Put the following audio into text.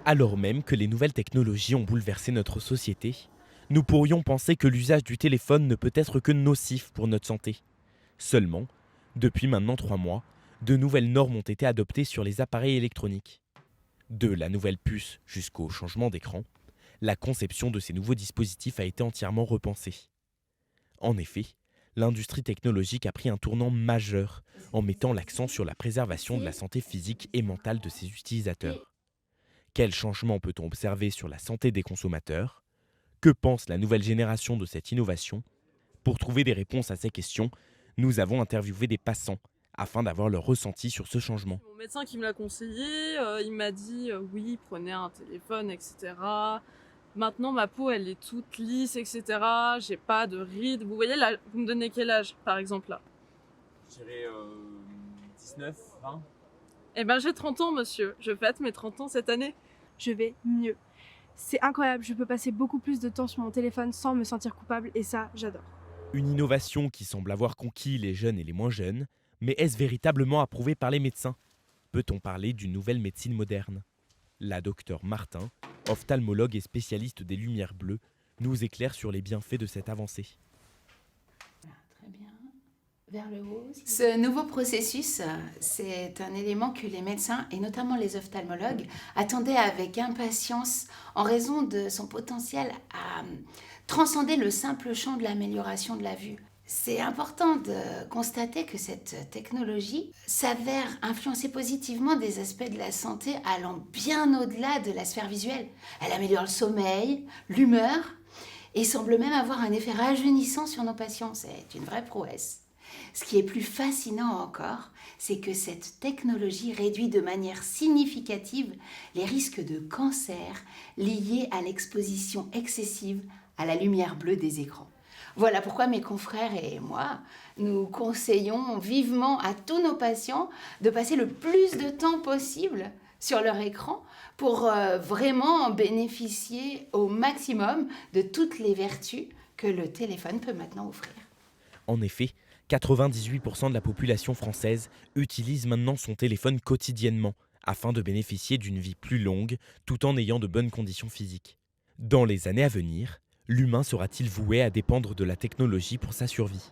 Alors même que les nouvelles technologies ont bouleversé notre société, nous pourrions penser que l'usage du téléphone ne peut être que nocif pour notre santé. Seulement, depuis maintenant 3 mois, de nouvelles normes ont été adoptées sur les appareils électroniques. De la nouvelle puce jusqu'au changement d'écran, la conception de ces nouveaux dispositifs a été entièrement repensée. En effet, l'industrie technologique a pris un tournant majeur en mettant l'accent sur la préservation de la santé physique et mentale de ses utilisateurs. Quels changements peut-on observer sur la santé des consommateurs? Que pense la nouvelle génération de cette innovation? Pour trouver des réponses à ces questions, nous avons interviewé des passants afin d'avoir leur ressenti sur ce changement. Mon médecin qui me l'a conseillé, il m'a dit oui, prenez un téléphone, etc. Maintenant, ma peau, elle est toute lisse, etc. J'ai pas de rides. Vous voyez, là, vous me donnez quel âge, par exemple, là? Je dirais 19, 20. Eh ben, j'ai 30 ans, monsieur. Je fête mes 30 ans cette année. Je vais mieux. C'est incroyable, je peux passer beaucoup plus de temps sur mon téléphone sans me sentir coupable et ça, j'adore. Une innovation qui semble avoir conquis les jeunes et les moins jeunes, mais est-ce véritablement approuvé par les médecins? Peut-on parler d'une nouvelle médecine moderne? La docteure Martin, ophtalmologue et spécialiste des lumières bleues, nous éclaire sur les bienfaits de cette avancée. Très bien. Vers le haut. Ce nouveau processus, c'est un élément que les médecins, et notamment les ophtalmologues, attendaient avec impatience en raison de son potentiel à transcender le simple champ de l'amélioration de la vue. C'est important de constater que cette technologie s'avère influencer positivement des aspects de la santé allant bien au-delà de la sphère visuelle. Elle améliore le sommeil, l'humeur et semble même avoir un effet rajeunissant sur nos patients. C'est une vraie prouesse. Ce qui est plus fascinant encore, c'est que cette technologie réduit de manière significative les risques de cancer liés à l'exposition excessive à la lumière bleue des écrans. Voilà pourquoi mes confrères et moi, nous conseillons vivement à tous nos patients de passer le plus de temps possible sur leur écran pour vraiment bénéficier au maximum de toutes les vertus que le téléphone peut maintenant offrir. En effet, 98% de la population française utilise maintenant son téléphone quotidiennement afin de bénéficier d'une vie plus longue tout en ayant de bonnes conditions physiques. Dans les années à venir, l'humain sera-t-il voué à dépendre de la technologie pour sa survie?